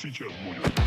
Сейчас будет.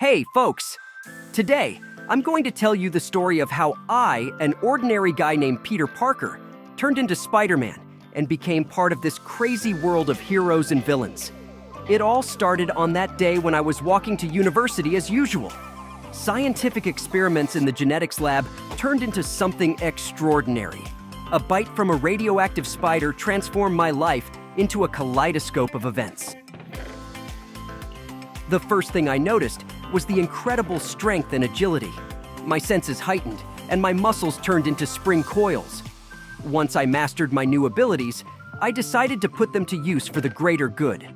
Hey, folks! Today, I'm going to tell you the story of how I, an ordinary guy named Peter Parker, turned into Spider-Man and became part of this crazy world of heroes and villains. It all started on that day when I was walking to university as usual. Scientific experiments in the genetics lab turned into something extraordinary. A bite from a radioactive spider transformed my life into a kaleidoscope of events. The first thing I noticed was the incredible strength and agility. My senses heightened, and my muscles turned into spring coils. Once I mastered my new abilities, I decided to put them to use for the greater good.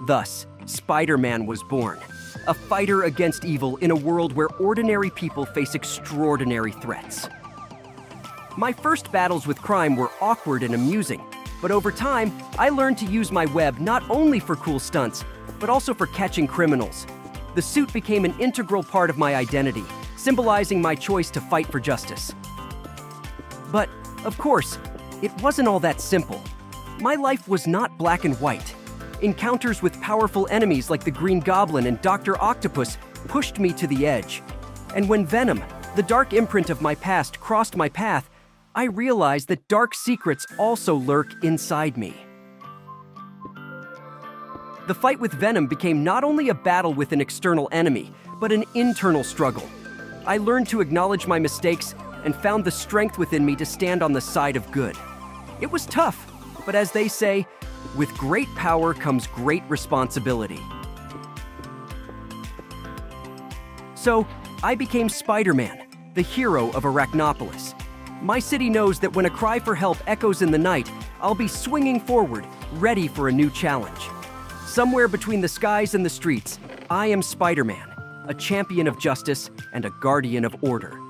Thus, Spider-Man was born, a fighter against evil in a world where ordinary people face extraordinary threats. My first battles with crime were awkward and amusing, but over time, I learned to use my web not only for cool stunts, but also for catching criminals. The suit became an integral part of my identity, symbolizing my choice to fight for justice. But, of course, it wasn't all that simple. My life was not black and white. Encounters with powerful enemies like the Green Goblin and Dr. Octopus pushed me to the edge. And when Venom, the dark imprint of my past, crossed my path, I realized that dark secrets also lurk inside me. The fight with Venom became not only a battle with an external enemy, but an internal struggle. I learned to acknowledge my mistakes and found the strength within me to stand on the side of good. It was tough, but as they say, with great power comes great responsibility. So, I became Spider-Man, the hero of Arachnopolis. My city knows that when a cry for help echoes in the night, I'll be swinging forward, ready for a new challenge. Somewhere between the skies and the streets, I am Spider-Man, a champion of justice and a guardian of order.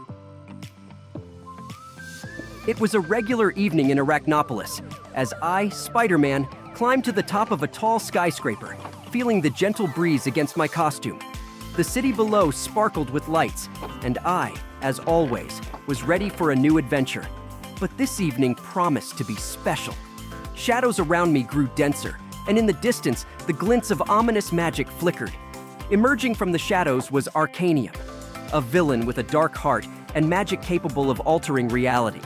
It was a regular evening in Arachnopolis, as I, Spider-Man, climbed to the top of a tall skyscraper, feeling the gentle breeze against my costume. The city below sparkled with lights, and I, as always, was ready for a new adventure. But this evening promised to be special. Shadows around me grew denser, and in the distance, the glints of ominous magic flickered. Emerging from the shadows was Arcanium, a villain with a dark heart and magic capable of altering reality.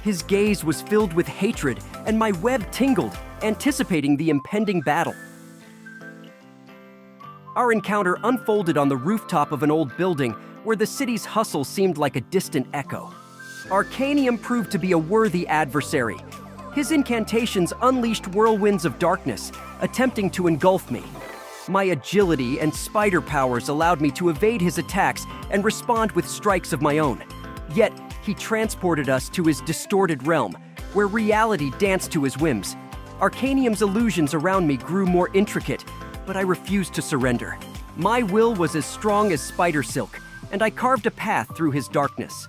His gaze was filled with hatred, and my web tingled, anticipating the impending battle. Our encounter unfolded on the rooftop of an old building where the city's hustle seemed like a distant echo. Arcanium proved to be a worthy adversary. His incantations unleashed whirlwinds of darkness, attempting to engulf me. My agility and spider powers allowed me to evade his attacks and respond with strikes of my own. Yet, he transported us to his distorted realm, where reality danced to his whims. Arcanium's illusions around me grew more intricate, but I refused to surrender. My will was as strong as spider silk, and I carved a path through his darkness.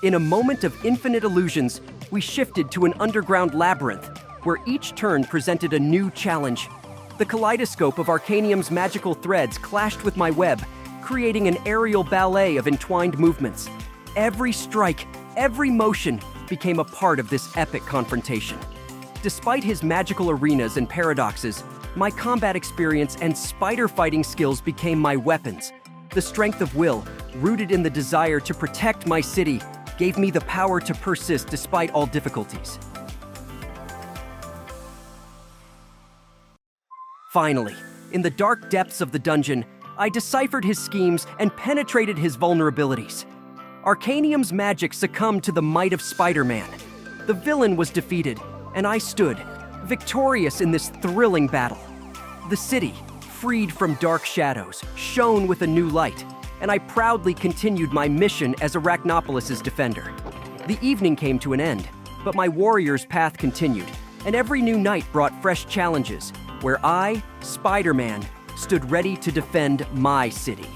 In a moment of infinite illusions, we shifted to an underground labyrinth, where each turn presented a new challenge. The kaleidoscope of Arcanium's magical threads clashed with my web, creating an aerial ballet of entwined movements. Every strike, every motion became a part of this epic confrontation. Despite his magical arenas and paradoxes, my combat experience and spider fighting skills became my weapons. The strength of will, rooted in the desire to protect my city, gave me the power to persist despite all difficulties. Finally, in the dark depths of the dungeon, I deciphered his schemes and penetrated his vulnerabilities. Arcanium's magic succumbed to the might of Spider-Man. The villain was defeated, and I stood, victorious in this thrilling battle. The city, freed from dark shadows, shone with a new light, and I proudly continued my mission as Arachnopolis' defender. The evening came to an end, but my warrior's path continued, and every new night brought fresh challenges, where I, Spider-Man, stood ready to defend my city.